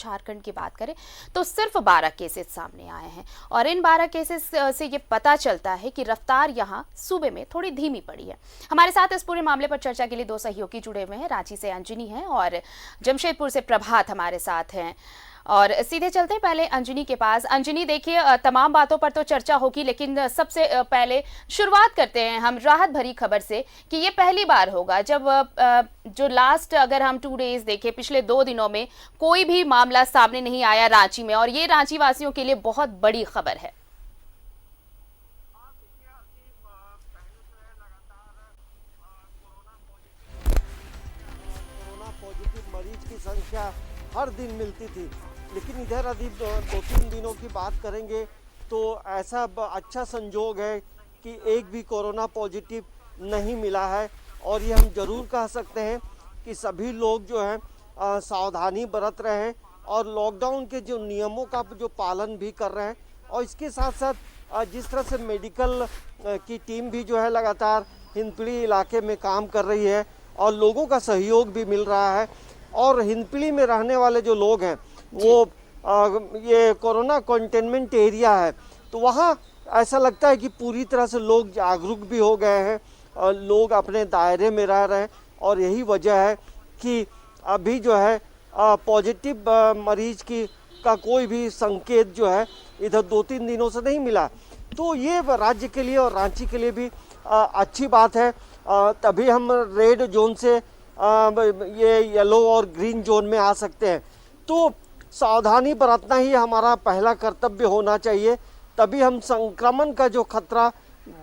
झारखंड की बात करें तो सिर्फ 12 केसेस सामने आए हैं और इन 12 केसेस से ये पता चलता है कि रफ्तार यहाँ सूबे में थोड़ी धीमी पड़ी है। हमारे साथ इस पूरे मामले पर चर्चा के लिए दो सहयोगी जुड़े हुए हैं। रांची से अंजनी हैं और जमशेदपुर से प्रभात हमारे साथ हैं और सीधे चलते हैं पहले अंजनी के पास। अंजनी, देखिए तमाम बातों पर तो चर्चा होगी, लेकिन सबसे पहले शुरुआत करते हैं हम राहत भरी खबर से कि ये पहली बार होगा जब जो लास्ट अगर हम 2 डेज देखें, पिछले 2 दिनों में कोई भी मामला सामने नहीं आया रांची में, और ये रांची वासियों के लिए बहुत बड़ी खबर है। कोरोना पॉजिटिव मरीज की संख्या हर दिन मिलती थी, लेकिन इधर अभी 2-3 दिनों की बात करेंगे तो ऐसा अच्छा संजोग है कि एक भी कोरोना पॉजिटिव नहीं मिला है। और ये हम जरूर कह सकते हैं कि सभी लोग जो हैं सावधानी बरत रहे हैं और लॉकडाउन के जो नियमों का जो पालन भी कर रहे हैं। और इसके साथ साथ जिस तरह से मेडिकल की टीम भी जो है लगातार हिंदपीढ़ी इलाके में काम कर रही है और लोगों का सहयोग भी मिल रहा है। और हिंदपीढ़ी में रहने वाले जो लोग हैं वो ये कोरोना कंटेनमेंट एरिया है, तो वहाँ ऐसा लगता है कि पूरी तरह से लोग जागरूक भी हो गए हैं और लोग अपने दायरे में रह रहे हैं। और यही वजह है कि अभी जो है पॉजिटिव मरीज का कोई भी संकेत जो है इधर 2-3 दिनों से नहीं मिला। तो ये राज्य के लिए और रांची के लिए भी अच्छी बात है। तभी हम रेड जोन से ये येलो और ग्रीन जोन में आ सकते हैं। तो सावधानी बरतना ही हमारा पहला कर्तव्य होना चाहिए। तभी हम संक्रमण का जो खतरा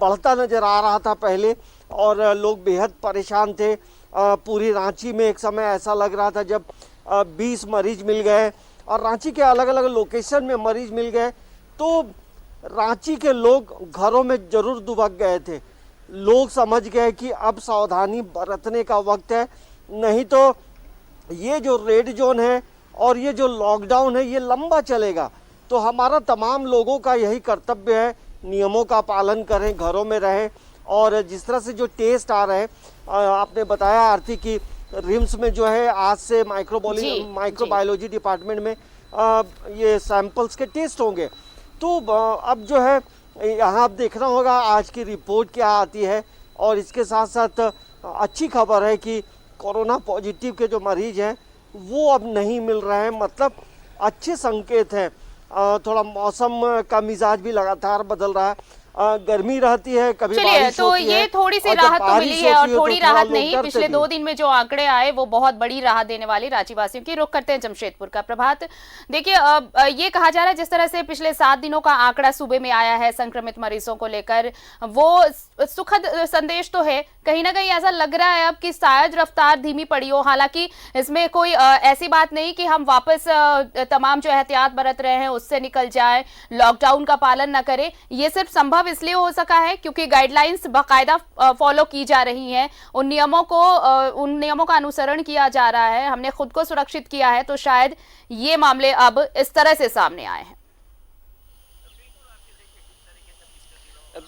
बढ़ता नज़र आ रहा था पहले और लोग बेहद परेशान थे। पूरी रांची में एक समय ऐसा लग रहा था जब 20 मरीज मिल गए और रांची के अलग अलग लोकेशन में मरीज मिल गए तो रांची के लोग घरों में ज़रूर दुबक गए थे। लोग समझ गए कि अब सावधानी बरतने का वक्त है, नहीं तो ये जो रेड जोन है और ये जो लॉकडाउन है ये लंबा चलेगा। तो हमारा तमाम लोगों का यही कर्तव्य है, नियमों का पालन करें, घरों में रहें। और जिस तरह से जो टेस्ट आ रहे हैं, आपने बताया आरती की रिम्स में जो है आज से माइक्रोबायोलॉजी डिपार्टमेंट में ये सैंपल्स के टेस्ट होंगे। तो अब जो है यहाँ आप देखना होगा आज की रिपोर्ट क्या आती है। और इसके साथ साथ अच्छी खबर है कि कोरोना पॉजिटिव के जो मरीज हैं वो अब नहीं मिल रहे हैं, मतलब अच्छे संकेत हैं। थोड़ा मौसम का मिजाज भी लगातार बदल रहा है, गर्मी रहती है, कभी बारिश तो होती ये है, थोड़ी सी राहत तो मिली है और थोड़ी राहत नहीं, पिछले 2 दिन में जो आंकड़े आए वो बहुत बड़ी राहत देने वाली रांची वासियों की। रुख करते हैं जमशेदपुर का। प्रभात, देखिए ये कहा जा रहा है जिस तरह से पिछले 7 दिनों का आंकड़ा सूबे में आया है संक्रमित मरीजों को लेकर, वो सुखद संदेश तो है। कहीं ना कहीं ऐसा लग रहा है अब कि शायद रफ्तार धीमी पड़ी हो। हालांकि इसमें कोई ऐसी बात नहीं कि हम वापस तमाम जो एहतियात बरत रहे हैं उससे निकल जाए, लॉकडाउन का पालन न करें। ये सिर्फ संभव इसलिए हो सका है क्योंकि गाइडलाइंस बाकायदा फॉलो की जा रही हैं, उन नियमों का अनुसरण किया जा रहा है, हमने खुद को सुरक्षित किया है, तो शायद ये मामले अब इस तरह से सामने आए हैं।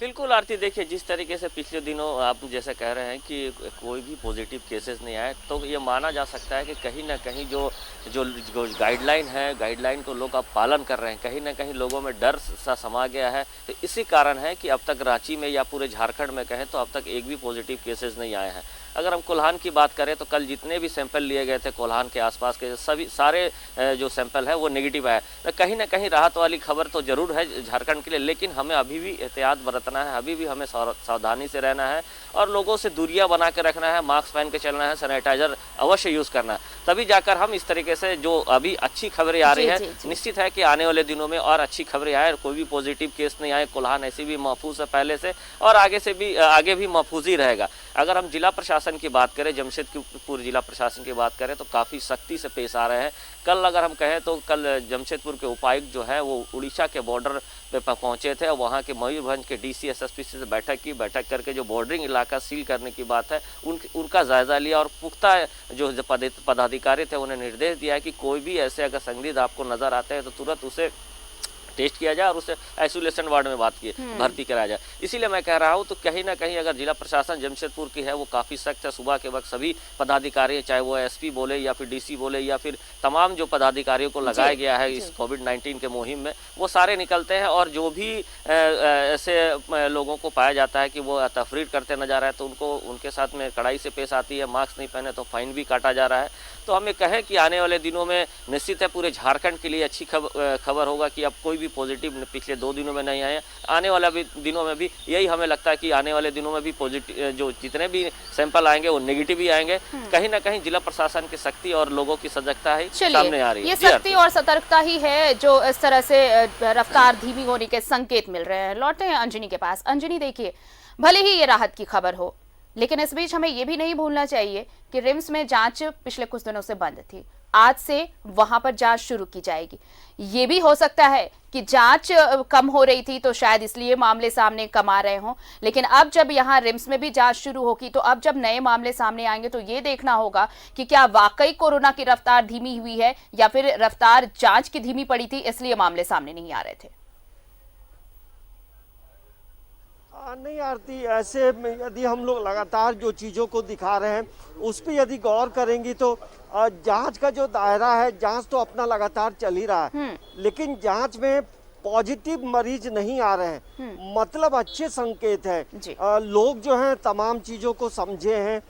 बिल्कुल आरती, देखिए जिस तरीके से पिछले दिनों आप जैसे कह रहे हैं कि कोई भी पॉजिटिव केसेस नहीं आए, तो ये माना जा सकता है कि कहीं ना कहीं जो गाइडलाइन है, गाइडलाइन को लोग अब पालन कर रहे हैं। कहीं ना कहीं लोगों में डर सा समा गया है। तो इसी कारण है कि अब तक रांची में या पूरे झारखंड में कहें तो अब तक एक भी पॉजिटिव केसेस नहीं आए हैं। अगर हम कोल्हान की बात करें तो कल जितने भी सैंपल लिए गए थे कोल्हान के आसपास के सारे जो सैंपल है वो नेगेटिव आए। तो कहीं ना कहीं राहत वाली खबर तो ज़रूर है झारखंड के लिए, लेकिन हमें अभी भी एहतियात बरतना है, अभी भी हमें सावधानी से रहना है और लोगों से दूरियां बना के रखना है, मास्क पहन के चलना है, सैनिटाइजर अवश्य यूज़ करना है। तभी जाकर हम इस तरीके से जो अभी अच्छी खबरें आ रही है, निश्चित है कि आने वाले दिनों में और अच्छी खबरें आए। कोई भी पॉजिटिव केस नहीं आए, कोल्हान ऐसे भी महफूज है पहले से और आगे भी महफूज ही रहेगा। अगर हम जिला प्रशासन की बात करें, जमशेदपुर जिला प्रशासन की बात करें तो काफ़ी सख्ती से पेश आ रहे हैं। कल अगर हम कहें तो कल जमशेदपुर के उपायुक्त जो है वो उड़ीसा के बॉर्डर पे पहुंचे थे और वहां के मयूरभंज के डीसी एसएसपी से बैठक करके जो बॉर्डरिंग इलाका सील करने की बात है उनका जायजा लिया और पुख्ता जो पदाधिकारी थे उन्हें निर्देश दिया कि कोई भी ऐसे अगर संदिग्ध आपको नज़र आते हैं तो तुरंत उसे टेस्ट किया जाए और उसे आइसोलेशन वार्ड में भर्ती कराया जाए। इसीलिए मैं कह रहा हूँ, तो कहीं ना कहीं अगर जिला प्रशासन जमशेदपुर की है वो काफ़ी सख्त है। सुबह के वक्त सभी पदाधिकारी, चाहे वो एसपी बोले या फिर डीसी बोले या फिर तमाम जो पदाधिकारियों को लगाया गया है इस कोविड-19 के मुहिम में, वो सारे निकलते हैं और जो भी ऐसे लोगों को पाया जाता है कि वो तफरीर करते नजर आए तो उनके साथ में कड़ाई से पेश आती है। मास्क नहीं पहने तो फाइन भी काटा जा रहा है। तो हमें कहें कि आने वाले दिनों में निश्चित है पूरे झारखंड के लिए अच्छी खबर होगा कि अब कोई भी पॉजिटिव पिछले 2 दिनों में नहीं आए। आने वाले दिनों में भी यही हमें लगता है कि आने वाले दिनों में भी पॉजिटिव जो जितने भी सैंपल आएंगे वो नेगेटिव ही आएंगे। कहीं ना कहीं जिला प्रशासन की सख्ती और लोगों की सजगता है सामने आ रही है। ये सख्ती और सतर्कता ही है जो इस तरह से रफ्तार धीमी होने के संकेत मिल रहे हैं। लौटते हैं अंजनी के पास। अंजनी, देखिए, भले ही ये राहत की खबर हो, लेकिन इस बीच हमें ये भी नहीं भूलना चाहिए कि रिम्स में जांच पिछले कुछ दिनों से बंद थी। आज से वहां पर जांच शुरू की जाएगी। ये भी हो सकता है कि जांच कम हो रही थी तो शायद इसलिए मामले सामने कम आ रहे हों, लेकिन अब जब यहाँ रिम्स में भी जांच शुरू होगी तो अब जब नए मामले सामने आएंगे तो ये देखना होगा कि क्या वाकई कोरोना की रफ्तार धीमी हुई है या फिर रफ्तार जांच की धीमी पड़ी थी, इसलिए मामले सामने नहीं आ रहे थे। नहीं आरती, ऐसे में यदि हम लोग लगातार जो चीज़ों को दिखा रहे हैं उस पर यदि गौर करेंगी तो जांच का जो दायरा है, जांच तो अपना लगातार चल ही रहा है, लेकिन जांच में पॉजिटिव मरीज नहीं आ रहे हैं, मतलब अच्छे संकेत है। लोग जो हैं तमाम चीज़ों को समझे हैं,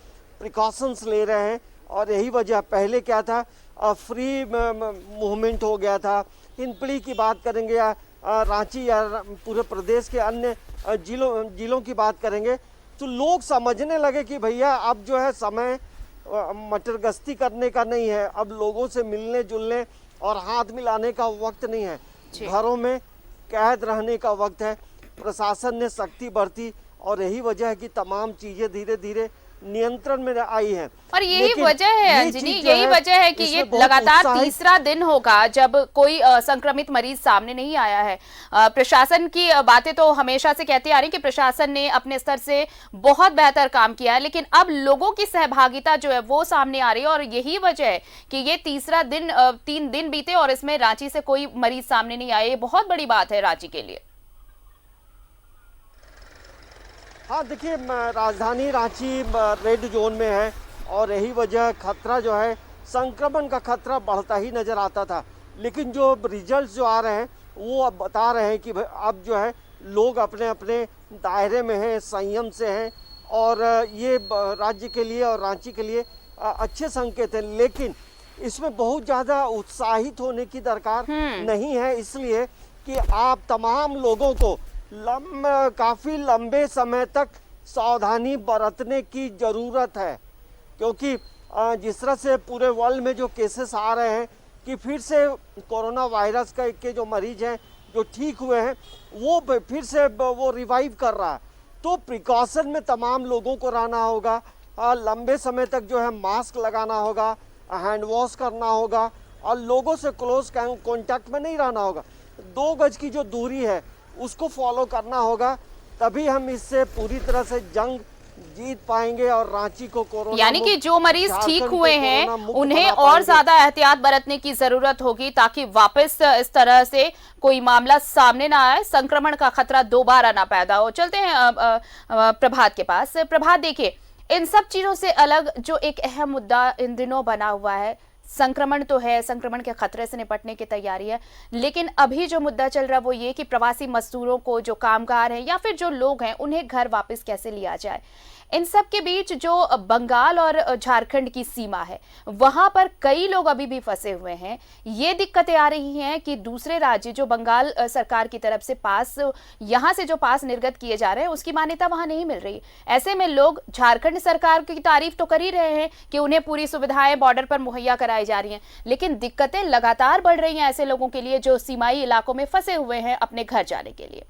प्रिकॉशंस ले रहे हैं और यही वजह। पहले क्या था, फ्री मूवमेंट हो गया था। हिंदपीढ़ी की बात करेंगे या रांची या पूरे प्रदेश के अन्य जिलों की बात करेंगे तो लोग समझने लगे कि भैया अब जो है समय मटर गश्ती करने का नहीं है, अब लोगों से मिलने जुलने और हाथ मिलाने का वक्त नहीं है, घरों में कैद रहने का वक्त है। प्रशासन ने सख्ती बरती और यही वजह है कि तमाम चीजें धीरे धीरे नियंत्रण में आई है। और यही वजह है अंजनी, यही वजह है कि ये लगातार तीसरा दिन होगा जब कोई संक्रमित मरीज सामने नहीं आया है। प्रशासन की बातें तो हमेशा से कहते आ रही कि प्रशासन ने अपने स्तर से बहुत बेहतर काम किया है, लेकिन अब लोगों की सहभागिता जो है वो सामने आ रही है और यही वजह है कि ये तीसरा दिन 3 दिन बीते और इसमें रांची से कोई मरीज सामने नहीं आए। ये बहुत बड़ी बात है रांची के लिए। हाँ देखिए, राजधानी रांची रेड जोन में है और यही वजह खतरा जो है, संक्रमण का खतरा बढ़ता ही नज़र आता था, लेकिन जो रिजल्ट्स जो आ रहे हैं वो अब बता रहे हैं कि अब जो है लोग अपने अपने दायरे में हैं, संयम से हैं और ये राज्य के लिए और रांची के लिए अच्छे संकेत हैं। लेकिन इसमें बहुत ज़्यादा उत्साहित होने की दरकार नहीं है, इसलिए कि आप तमाम लोगों को काफ़ी लंबे समय तक सावधानी बरतने की ज़रूरत है, क्योंकि जिस तरह से पूरे वर्ल्ड में जो केसेस आ रहे हैं कि फिर से कोरोना वायरस के जो मरीज हैं जो ठीक हुए हैं वो फिर से वो रिवाइव कर रहा है। तो प्रिकॉशन में तमाम लोगों को रहना होगा, लंबे समय तक जो है मास्क लगाना होगा, हैंड वॉश करना होगा और लोगों से क्लोज कॉन्टैक्ट में नहीं रहना होगा। 2 गज की जो दूरी है उसको फॉलो करना होगा, तभी हम इससे पूरी तरह से जंग जीत पाएंगे और रांची को कोरोना, यानी कि जो मरीज ठीक हुए हैं उन्हें और ज्यादा एहतियात बरतने की जरूरत होगी ताकि वापस इस तरह से कोई मामला सामने ना आए, संक्रमण का खतरा दोबारा ना पैदा हो। चलते हैं प्रभात के पास। प्रभात, देखिए, इन सब चीजों से अलग जो एक अहम मुद्दा इन दिनों बना हुआ है, संक्रमण तो है, संक्रमण के खतरे से निपटने की तैयारी है, लेकिन अभी जो मुद्दा चल रहा है वो ये कि प्रवासी मजदूरों को, जो कामगार हैं या फिर जो लोग हैं, उन्हें घर वापस कैसे लिया जाए। इन सब के बीच जो बंगाल और झारखंड की सीमा है वहां पर कई लोग अभी भी फंसे हुए हैं। ये दिक्कतें आ रही हैं कि दूसरे राज्य जो बंगाल सरकार की तरफ से पास, यहां से जो पास निर्गत किए जा रहे हैं उसकी मान्यता वहां नहीं मिल रही। ऐसे में लोग झारखंड सरकार की तारीफ तो कर ही रहे हैं कि उन्हें पूरी सुविधाएं बॉर्डर पर मुहैया कराई जा रही हैं, लेकिन दिक्कतें लगातार बढ़ रही हैं ऐसे लोगों के लिए जो सीमाई इलाकों में फंसे हुए हैं अपने घर जाने के लिए।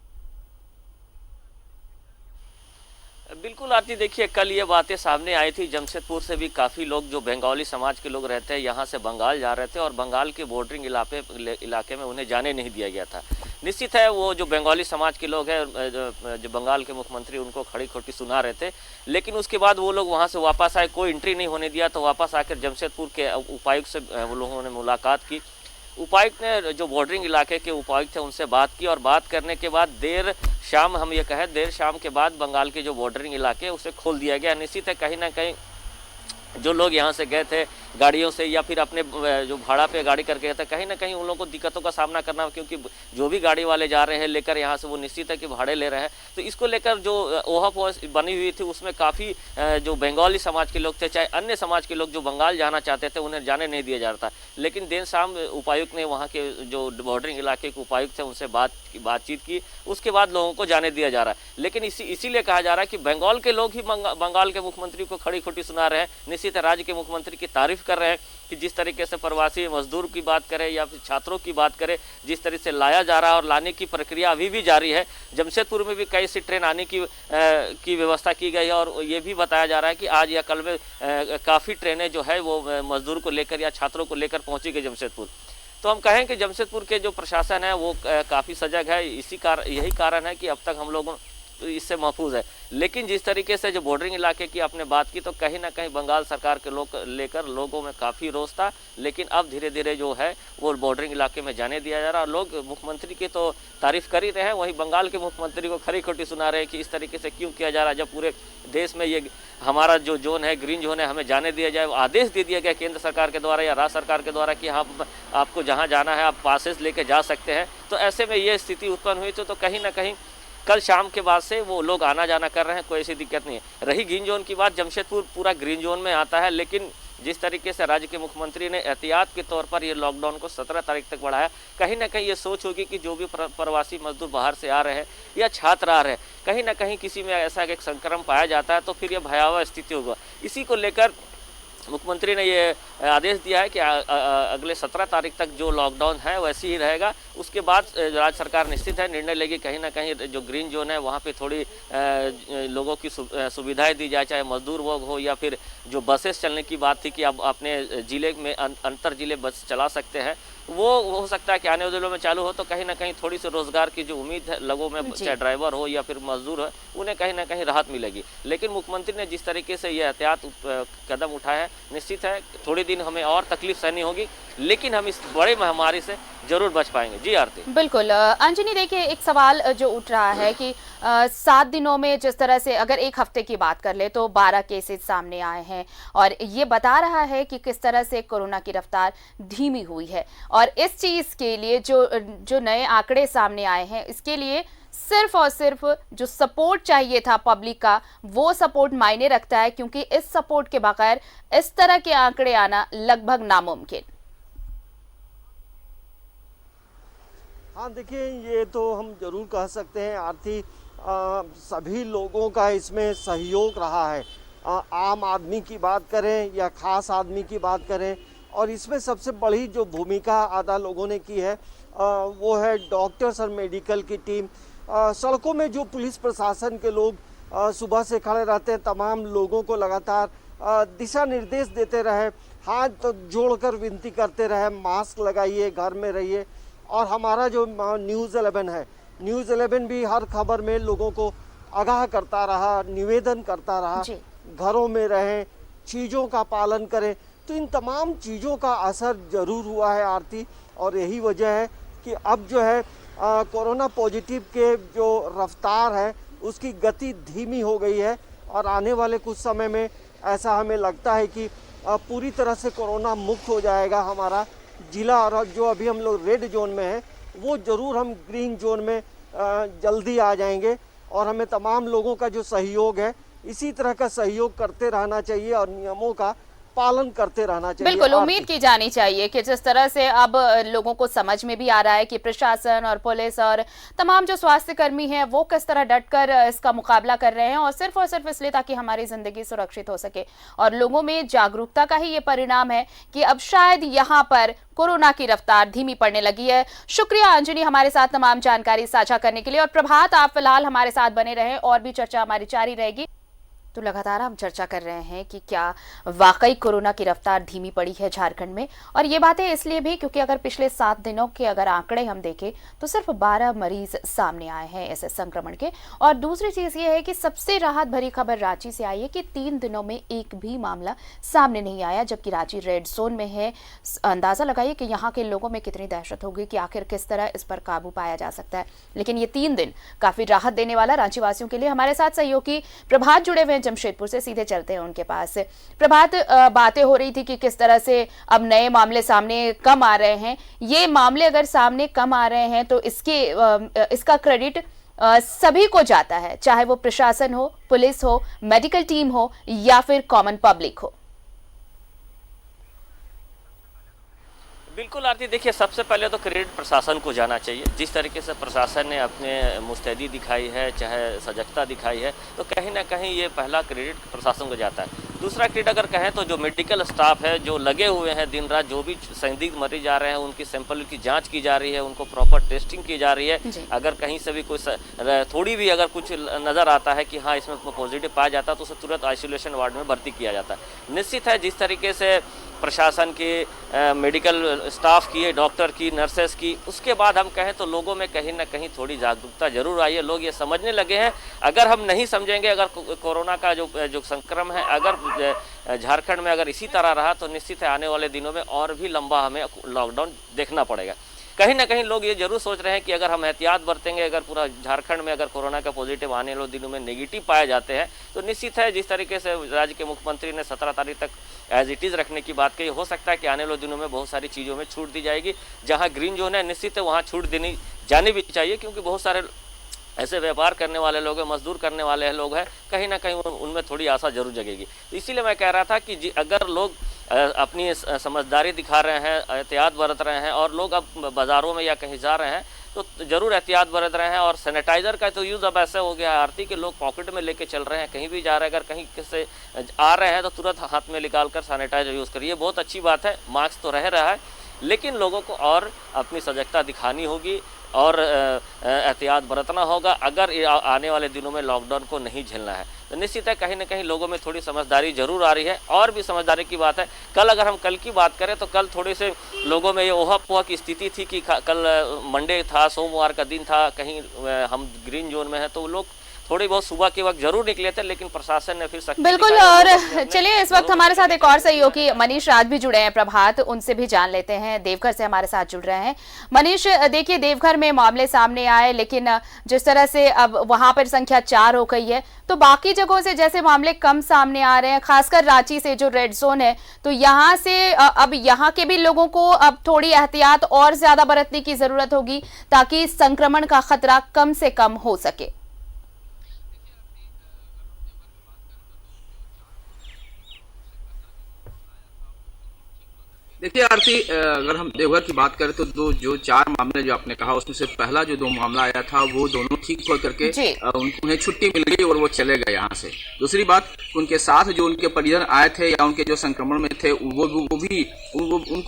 बिल्कुल आरती, देखिए कल ये बातें सामने आई थी। जमशेदपुर से भी काफ़ी लोग जो बंगाली समाज के लोग रहते हैं यहाँ से बंगाल जा रहे थे और बंगाल के बॉर्डरिंग इलाके में उन्हें जाने नहीं दिया गया था। निश्चित है वो जो बंगाली समाज के लोग हैं, जो बंगाल के मुख्यमंत्री उनको खड़ी खोटी सुना रहे थे, लेकिन उसके बाद वो लोग वहाँ से वापस आए, कोई एंट्री नहीं होने दिया। तो वापस आकर जमशेदपुर के उपायुक्त से वो लोगों ने मुलाकात की उपायुक्त ने जो बॉर्डरिंग इलाके के उपायुक्त थे उनसे बात की और बात करने के बाद देर शाम, हम ये कहें देर शाम के बाद बंगाल के जो बॉर्डरिंग इलाके उसे खोल दिया गया। निश्चित है कहीं ना कहीं जो लोग यहाँ से गए थे गाड़ियों से या फिर अपने जो भाड़ा पे गाड़ी करके गए थे, कहीं ना कहीं उन लोगों को दिक्कतों का सामना करना, क्योंकि जो भी गाड़ी वाले जा रहे हैं लेकर यहाँ से वो निश्चित है कि भाड़े ले रहे हैं। तो इसको लेकर जो ओहापोह बनी हुई थी उसमें काफ़ी जो बंगाली समाज के लोग थे, चाहे अन्य समाज के लोग जो बंगाल जाना चाहते थे, उन्हें जाने नहीं दिया जा रहा था। लेकिन देर शाम उपायुक्त ने वहाँ के जो बॉर्डरिंग इलाके के उपायुक्त थे उनसे बातचीत की, उसके बाद लोगों को जाने दिया जा रहा है। लेकिन इसीलिए कहा जा रहा है कि बंगाल के लोग ही बंगाल के मुख्यमंत्री को खड़ी खोटी सुना रहे हैं। निश्चित है राज्य के मुख्यमंत्री की तारीफ कर रहे हैं कि जिस तरीके से प्रवासी मजदूर की बात करें या फिर छात्रों की बात करें, जिस तरह से लाया जा रहा है और लाने की प्रक्रिया अभी भी जारी है। जमशेदपुर में भी कई सी ट्रेन आने की व्यवस्था की गई है और ये भी बताया जा रहा है कि आज या कल में काफ़ी ट्रेनें जो है वो मजदूर को लेकर या छात्रों को लेकर पहुंची गई जमशेदपुर। तो हम कहें कि जमशेदपुर के जो प्रशासन है वो काफ़ी सजग है। यही कारण है कि अब तक हम लोगों तो इससे महफूज है। लेकिन जिस तरीके से जो बॉर्डरिंग इलाके की आपने बात की, तो कहीं ना कहीं बंगाल सरकार के लेकर लोगों में काफ़ी रोष था। लेकिन अब धीरे धीरे जो है वो बॉर्डरिंग इलाके में जाने दिया जा रहा है और लोग मुख्यमंत्री की तो तारीफ कर ही रहे हैं, वहीं बंगाल के मुख्यमंत्री को खरी खोटी सुना रहे हैं कि इस तरीके से क्यों किया जा रहा है, जब पूरे देश में ये हमारा जो जोन है, ग्रीन जोन है, हमें जाने दिया जाए। आदेश दे दिया गया केंद्र सरकार के द्वारा या राज्य सरकार के द्वारा कि हाँ आपको जहाँ जाना है आप पासेस लेके जा सकते हैं। तो ऐसे में ये स्थिति उत्पन्न हुई तो कहीं ना कहीं कल शाम के बाद से वो लोग आना जाना कर रहे हैं, कोई ऐसी दिक्कत नहीं है। रही ग्रीन जोन की बात, जमशेदपुर पूरा ग्रीन जोन में आता है, लेकिन जिस तरीके से राज्य के मुख्यमंत्री ने एहतियात के तौर पर ये लॉकडाउन को 17 तारीख तक बढ़ाया, कहीं ना कहीं ये सोच होगी कि जो भी प्रवासी मजदूर बाहर से आ रहे हैं या छात्र आ रहे हैं, कहीं ना कहीं किसी में ऐसा एक संक्रमण पाया जाता है तो फिर ये भयावह स्थिति होगा। इसी को लेकर मुख्यमंत्री ने ये आदेश दिया है कि अगले 17 तारीख तक जो लॉकडाउन है वैसे ही रहेगा। उसके बाद राज्य सरकार निश्चित है निर्णय लेगी, कहीं ना कहीं जो ग्रीन जोन है वहाँ पे थोड़ी लोगों की सुविधाएं दी जाए, चाहे मजदूर वर्ग हो या फिर जो बसेस चलने की बात थी कि अब अपने ज़िले में अंतर ज़िले बस चला सकते हैं, वो हो सकता है कि आने वाले दिनों में चालू हो तो कहीं ना कहीं थोड़ी सी रोजगार की जो उम्मीद है लोगों में, चाहे ड्राइवर हो या फिर मजदूर हो, उन्हें कहीं ना कहीं राहत मिलेगी। लेकिन मुख्यमंत्री ने जिस तरीके से ये एहतियात कदम उठाया है, निश्चित है थोड़े दिन हमें और तकलीफ सहनी होगी, लेकिन हम इस बड़े महामारी से जरूर बच पाएंगे। जी आरती। बिल्कुल अंजनी, देखिए एक सवाल जो उठ रहा है कि 7 दिनों में जिस तरह से अगर एक हफ्ते की बात कर ले तो 12 केसेस सामने आए हैं और ये बता रहा है कि किस तरह से कोरोना की रफ्तार धीमी हुई है। और इस चीज़ के लिए जो नए आंकड़े सामने आए हैं, इसके लिए सिर्फ और सिर्फ जो सपोर्ट चाहिए था पब्लिक का, वो सपोर्ट मायने रखता है, क्योंकि इस सपोर्ट के बगैर इस तरह के आंकड़े आना लगभग नामुमकिन। हाँ देखिए, ये तो हम जरूर कह सकते हैं आरती, सभी लोगों का इसमें सहयोग रहा है। आम आदमी की बात करें या खास आदमी की बात करें, और इसमें सबसे बड़ी जो भूमिका आधा लोगों ने की है वो है डॉक्टर्स और मेडिकल की टीम। सड़कों में जो पुलिस प्रशासन के लोग सुबह से खड़े रहते हैं, तमाम लोगों को लगातार दिशा निर्देश देते रहे, हाथ तो जोड़कर विनती करते रहे, मास्क लगाइए, घर में रहिए। और हमारा जो न्यूज़ 11 है, न्यूज़ 11 भी हर खबर में लोगों को आगाह करता रहा, निवेदन करता रहा, घरों में रहें, चीज़ों का पालन करें। तो इन तमाम चीज़ों का असर ज़रूर हुआ है आरती, और यही वजह है कि अब जो है कोरोना पॉजिटिव के जो रफ्तार है उसकी गति धीमी हो गई है। और आने वाले कुछ समय में ऐसा हमें लगता है कि पूरी तरह से कोरोना मुक्त हो जाएगा हमारा जिला, और जो अभी हम लोग रेड जोन में हैं वो ज़रूर हम ग्रीन जोन में जल्दी आ जाएंगे। और हमें तमाम लोगों का जो सहयोग है, इसी तरह का सहयोग करते रहना चाहिए और नियमों का पालन करते रहना चाहिए। बिल्कुल उम्मीद की जानी चाहिए कि जिस तरह से अब लोगों को समझ में भी आ रहा है कि प्रशासन और पुलिस और तमाम जो स्वास्थ्य कर्मी हैं वो किस तरह डटकर इसका मुकाबला कर रहे हैं, और सिर्फ इसलिए ताकि हमारी जिंदगी सुरक्षित हो सके। और लोगों में जागरूकता का ही ये परिणाम है कि अब शायद यहाँ पर कोरोना की रफ्तार धीमी पड़ने लगी है। शुक्रिया अंजनी हमारे साथ तमाम जानकारी साझा करने के लिए, और प्रभात आप फिलहाल हमारे साथ बने रहें और भी चर्चा हमारी जारी रहेगी। तो लगातार हम चर्चा कर रहे हैं कि क्या वाकई कोरोना की रफ्तार धीमी पड़ी है झारखंड में। और ये बातें इसलिए भी क्योंकि अगर पिछले 7 दिनों के अगर आंकड़े हम देखें तो सिर्फ 12 मरीज सामने आए हैं इस संक्रमण के। और दूसरी चीज ये है कि सबसे राहत भरी खबर रांची से आई है कि 3 दिनों में एक भी मामला सामने नहीं आया, जबकि रांची रेड जोन में है। अंदाजा लगाइए कि यहाँ के लोगों में कितनी दहशत होगी कि आखिर किस तरह इस पर काबू पाया जा सकता है। लेकिन ये 3 दिन काफी राहत देने वाला रांची वासियों के लिए। हमारे साथ सहयोगी प्रभात जुड़े हुए हैं जमशेदपुर से, सीधे चलते हैं उनके पास। प्रभात, बातें हो रही थी कि किस तरह से अब नए मामले सामने कम आ रहे हैं। ये मामले अगर सामने कम आ रहे हैं तो इसका क्रेडिट सभी को जाता है, चाहे वो प्रशासन हो, पुलिस हो, मेडिकल टीम हो या फिर कॉमन पब्लिक हो। बिल्कुल आरती, देखिए सबसे पहले तो क्रेडिट प्रशासन को जाना चाहिए। जिस तरीके से प्रशासन ने अपने मुस्तैदी दिखाई है, चाहे सजगता दिखाई है, तो कहीं ना कहीं ये पहला क्रेडिट प्रशासन को जाता है। दूसरा क्रेडिट अगर कहें तो जो मेडिकल स्टाफ है, जो लगे हुए हैं दिन रात, जो भी संदिग्ध मरीज आ रहे हैं उनकी सैंपल की जांच की जा रही है, उनको प्रॉपर टेस्टिंग की जा रही है। अगर कहीं से भी कोई थोड़ी भी अगर कुछ नज़र आता है कि हाँ इसमें पॉजिटिव पाया जाता है तो उसे तुरंत आइसोलेशन वार्ड में भर्ती किया जाता है। निश्चित है जिस तरीके से प्रशासन की, मेडिकल स्टाफ की, डॉक्टर की, नर्सेस की, उसके बाद हम कहें तो लोगों में कहीं ना कहीं थोड़ी जागरूकता जरूर आई है। लोग ये समझने लगे हैं। अगर हम नहीं समझेंगे, अगर कोरोना का जो संक्रमण है अगर झारखंड में अगर इसी तरह रहा तो निश्चित है आने वाले दिनों में और भी लंबा हमें लॉकडाउन देखना पड़ेगा। कहीं ना कहीं लोग ये जरूर सोच रहे हैं कि अगर हम एहतियात बरतेंगे, अगर पूरा झारखंड में अगर कोरोना का पॉजिटिव आने वाले दिनों में नेगेटिव पाए जाते हैं तो निश्चित है जिस तरीके से राज्य के मुख्यमंत्री ने 17 तारीख तक एज इट इज़ रखने की बात कही, हो सकता है कि आने वाले दिनों में बहुत सारी चीज़ों में छूट दी जाएगी। जहाँ ग्रीन जोन है निश्चित है वहाँ छूट जानी भी चाहिए, क्योंकि बहुत सारे ऐसे व्यापार करने वाले लोग हैं, मजदूर करने वाले लोग हैं, कहीं ना कहीं उनमें थोड़ी आशा जरूर जगेगी। इसीलिए मैं कह रहा था कि अगर लोग अपनी समझदारी दिखा रहे हैं, एहतियात बरत रहे हैं और लोग अब बाज़ारों में या कहीं जा रहे हैं तो ज़रूर एहतियात बरत रहे हैं। और सैनिटाइज़र का तो यूज़ अब ऐसा हो गया है आरती के लोग पॉकेट में लेके चल रहे हैं, कहीं भी जा रहे हैं, अगर कहीं से आ रहे हैं तो तुरंत हाथ में निकाल कर सैनिटाइज़र यूज़ करिए। बहुत अच्छी बात है, मास्क तो रह रहा है, लेकिन लोगों को और अपनी सजगता दिखानी होगी और एहतियात बरतना होगा अगर आने वाले दिनों में लॉकडाउन को नहीं झेलना है। तो निश्चित है कहीं ना कहीं लोगों में थोड़ी समझदारी जरूर आ रही है। और भी समझदारी की बात है, अगर हम कल की बात करें तो कल थोड़े से लोगों में ये ओहा पोहा की स्थिति थी कि कल मंडे था, सोमवार का दिन था, कहीं हम ग्रीन जोन में हैं तो लोग थोड़ी बहुत सुबह के वक्त जरूर निकले थे, लेकिन प्रशासन ने फिर सख्ती बिल्कुल। और चलिए इस वक्त हमारे साथ एक और सहयोगी मनीष राज भी जुड़े हैं प्रभात, उनसे भी जान लेते हैं। देवघर से हमारे साथ जुड़ रहे हैं। मनीष, देखिए देवघर में मामले सामने आए, लेकिन जिस तरह से अब वहां पर संख्या 4 हो गई है तो बाकी जगहों से जैसे मामले कम सामने आ रहे हैं, खासकर रांची से जो रेड जोन है, तो यहाँ से अब यहाँ के भी लोगों को अब थोड़ी एहतियात और ज्यादा बरतने की जरूरत होगी ताकि संक्रमण का खतरा कम से कम हो सके। देखिए आरती, अगर हम देवघर की बात करें तो जो 4 मामले जो आपने कहा उसमें से पहला जो 2 मामला आया था वो दोनों ठीक हो करके उन्हें छुट्टी मिल गई और वो चले गए यहाँ से। दूसरी बात, उनके साथ जो उनके परिजन आए थे या उनके जो संक्रमण में थे उनको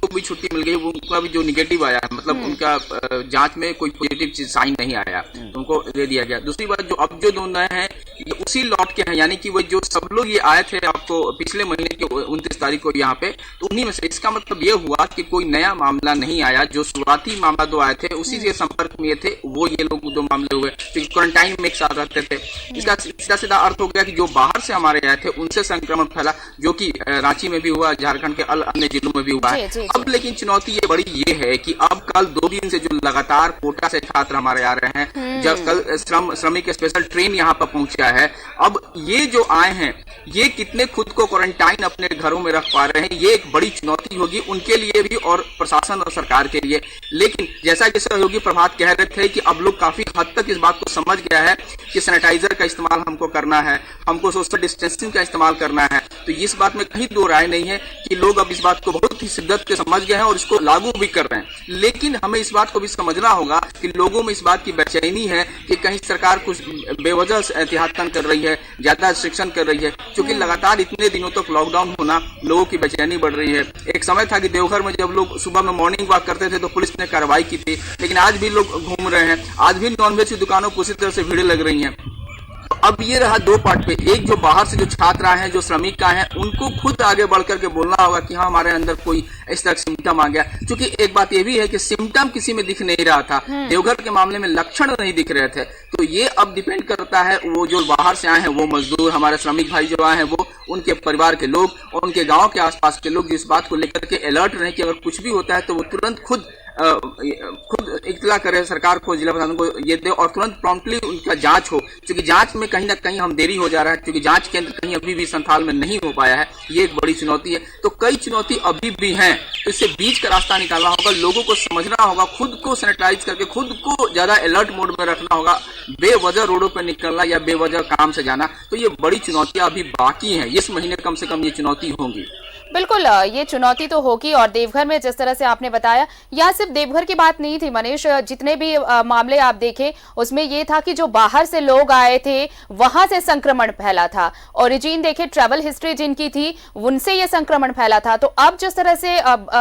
भी छुट्टी मिल गई। उनका भी जो निगेटिव आया है, मतलब उनका जांच में कोई पॉजिटिव साइन नहीं आया, उनको दे दिया गया। दूसरी बात, जो अब जो 2 नए हैं ये उसी लॉट के हैं, यानी कि वो जो सब लोग ये आए थे आपको पिछले महीने के 29 तारीख को यहाँ पे, तो उन्हीं में से। इसका मतलब ये हुआ कि कोई नया मामला नहीं आया। जो शुरुआती मामला 2 आए थे उसी के संपर्क में थे, वो ये लोग 2 मामले हुए, क्योंकि क्वारंटाइन में एक साथ रहते थे। इसका सीधा अर्थ हो गया कि जो बाहर से हमारे आए थे उनसे संक्रमण फैला, जो कि रांची में भी हुआ, झारखंड के अन्य जिलों में भी हुआ है। अब लेकिन चुनौती ये बड़ी ये है कि अब कल 2 दिन से जो लगातार कोटा से छात्र हमारे आ रहे हैं, जब कल श्रमिक स्पेशल ट्रेन यहाँ पर पहुंचा है, अब ये जो आए हैं ये कितने खुद को क्वारंटाइन अपने घरों में रख पा रहे हैं, ये एक बड़ी चुनौती होगी उनके लिए भी और प्रशासन और सरकार के लिए। लेकिन जैसा कि सहयोगी प्रभात कह रहे थे कि अब लोग काफी हद तक इस बात को समझ गया है कि सैनिटाइजर का इस्तेमाल हमको करना है, हमको सोशल डिस्टेंसिंग का इस्तेमाल करना है। तो इस बात में कहीं 2 राय नहीं है कि लोग अब इस बात को बहुत ही शिद्दत से समझ गए हैं और इसको लागू भी कर रहे हैं। लेकिन हमें इस बात को भी समझना होगा कि लोगों में इस बात की बेचैनी है कि कहीं सरकार कुछ बेवजह एहतियात कर रही है, ज्यादा रिस्ट्रिक्शन कर रही है, क्योंकि लगातार इतने दिनों तक लॉकडाउन होना लोगों की बेचैनी बढ़ रही है। एक समय था कि देवघर में जब लोग सुबह में मॉर्निंग वॉक करते थे तो पुलिस ने कार्रवाई की थी, लेकिन आज भी लोग घूम रहे हैं, आज भी नॉनवेज की दुकानों को उसी तरह से भीड़ लग रही है। अब ये रहा दो पार्ट पे, एक जो बाहर से जो छात्र आए हैं, जो श्रमिक आए हैं, उनको खुद आगे बढ़ करके बोलना होगा कि हाँ हमारे अंदर कोई इस तरह सिम्टम आ गया। क्योंकि एक बात ये भी है कि सिम्टम किसी में दिख नहीं रहा था, देवघर के मामले में लक्षण नहीं दिख रहे थे। तो ये अब डिपेंड करता है, वो जो बाहर से आए हैं, वो मजदूर, हमारे श्रमिक भाई जो आए हैं, वो उनके परिवार के लोग और उनके गांव के आसपास के लोग इस बात को लेकर के अलर्ट रहे कि अगर कुछ भी होता है तो वो तुरंत खुद इत्तला करे सरकार को, जिला प्रशासन को ये दे और तुरंत प्रॉम्प्टली उनका जांच हो। क्योंकि जांच में कहीं ना कहीं हम देरी हो जा रहा है, क्योंकि जांच केंद्र कहीं अभी भी संथाल में नहीं हो पाया है, ये एक बड़ी चुनौती है। तो कई चुनौती अभी भी हैं, तो इससे बीच का रास्ता निकालना होगा, लोगों को समझना होगा, खुद को सैनिटाइज करके खुद को ज्यादा अलर्ट मोड में रखना होगा, बेवजह रोडों पर निकलना या बेवजह काम से जाना, तो ये बड़ी चुनौतियां अभी बाकी हैं। इस महीने कम से कम ये चुनौती होंगी। बिल्कुल, ये चुनौती तो होगी। और देवघर में जिस तरह से आपने बताया, यहाँ सिर्फ देवघर की बात नहीं थी मनीष, जितने भी मामले आप देखें उसमें ये था कि जो बाहर से लोग आए थे वहां से संक्रमण फैला था। ओरिजिन देखे, ट्रैवल हिस्ट्री जिनकी थी उनसे ये संक्रमण फैला था। तो अब जिस तरह से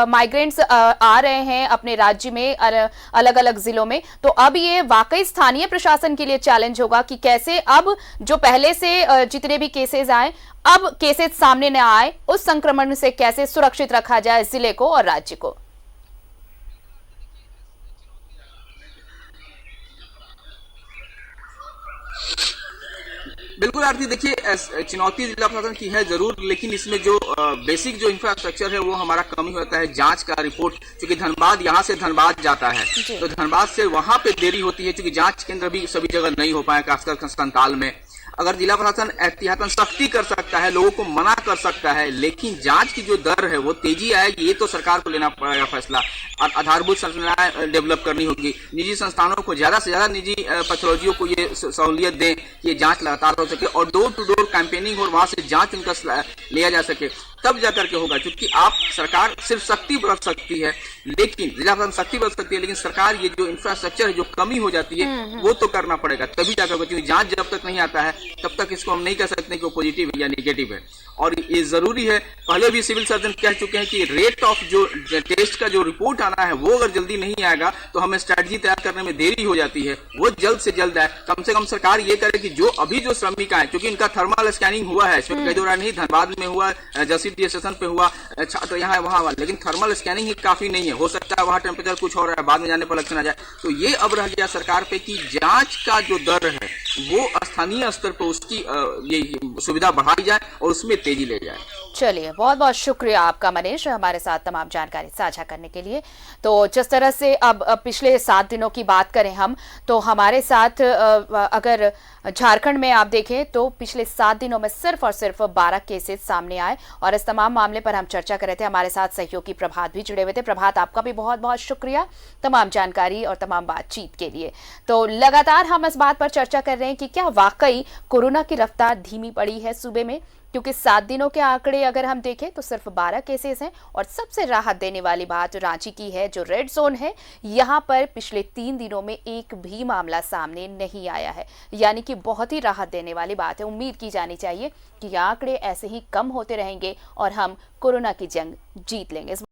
माइग्रेंट्स आ रहे हैं अपने राज्य में अलग अलग जिलों में, तो अब ये वाकई स्थानीय प्रशासन के लिए चैलेंज होगा कि कैसे अब जो पहले से जितने भी केसेस आए, अब केसेस सामने न आए, उस संक्रमण से कैसे सुरक्षित रखा जाए जिले को और राज्य को। बिल्कुल आरती, देखिए चुनौती जिला प्रशासन की है जरूर, लेकिन इसमें जो बेसिक जो इंफ्रास्ट्रक्चर है वो हमारा कमी होता है। जांच का रिपोर्ट, क्योंकि धनबाद यहाँ से धनबाद जाता है, तो धनबाद से वहां पे देरी होती है, क्योंकि जांच केंद्र भी सभी जगह नहीं हो पाए, खासकर संताल में। अगर जिला प्रशासन एहतियातन सख्ती कर सकता है, लोगों को मना कर सकता है, लेकिन जांच की जो दर है वो तेजी आएगी, ये तो सरकार को लेना पड़ेगा फैसला। और आधारभूत संरचनाएं डेवलप करनी होगी, निजी संस्थानों को ज्यादा से ज्यादा निजी पैथोलॉजियों को ये सहूलियत दें कि ये जांच लगातार हो सके और डोर टू डोर कैंपेनिंग और वहां से जांच उनका लिया जा सके, तब जाकर के होगा। क्योंकि आप सरकार सिर्फ सख्ती बरत सकती है, लेकिन जिला प्रशासन सख्ती बरत सकती है, लेकिन सरकार ये जो इंफ्रास्ट्रक्चर है, जो कमी हो जाती है, वो तो करना पड़ेगा, तभी जाकर होगा। क्योंकि जांच जब तक नहीं आता है तब तक इसको हम नहीं कह सकते कि वो पॉजिटिव है या निगेटिव है। और ये जरूरी है, पहले भी सिविल सर्जन कह चुके हैं कि रेट ऑफ जो टेस्ट का जो रिपोर्ट आना है वो अगर जल्दी नहीं आएगा तो हमें स्ट्रैटेजी तैयार करने में देरी हो जाती है, वो जल्द से जल्द आए। कम से कम सरकार ये करे कि जो अभी जो श्रमिक आए, क्योंकि इनका थर्मल स्कैनिंग हुआ है, इसमें कई दो नहीं, धनबाद में हुआ, जसीडीए स्टेशन पे हुआ, छात्र यहाँ वहां हुआ, लेकिन थर्मल स्कैनिंग ही काफी नहीं है। हो सकता है वहां टेम्परेचर कुछ और है, बाद में जाने पर लक्षण आ जाए। तो ये अब रह गया सरकार पे कि जांच का जो दर है वो स्थानीय स्तर पर उसकी ये सुविधा बढ़ाई जाए और उसमें तेजी ले जाए। चलिए, बहुत बहुत शुक्रिया आपका मनीष, हमारे साथ तमाम जानकारी साझा करने के लिए। तो जिस तरह से अब पिछले 7 दिनों की बात करें हम, तो हमारे साथ अगर झारखंड में आप देखें तो पिछले 7 दिनों में सिर्फ और सिर्फ 12 केसेस सामने आए और इस तमाम मामले पर हम चर्चा कर रहे थे। हमारे साथ सहयोगी प्रभात भी जुड़े हुए थे। प्रभात, आपका भी बहुत बहुत शुक्रिया तमाम जानकारी और तमाम बातचीत के लिए। तो लगातार हम इस बात पर चर्चा कर रहे हैं कि क्या वाकई कोरोना की रफ्तार धीमी पड़ी है सूबे में, क्योंकि 7 दिनों के आंकड़े अगर हम देखें तो सिर्फ 12 केसेस हैं। और सबसे राहत देने वाली बात रांची की है, जो रेड जोन है, यहाँ पर पिछले 3 दिनों में एक भी मामला सामने नहीं आया है, यानी कि बहुत ही राहत देने वाली बात है। उम्मीद की जानी चाहिए कि ये आंकड़े ऐसे ही कम होते रहेंगे और हम कोरोना की जंग जीत लेंगे।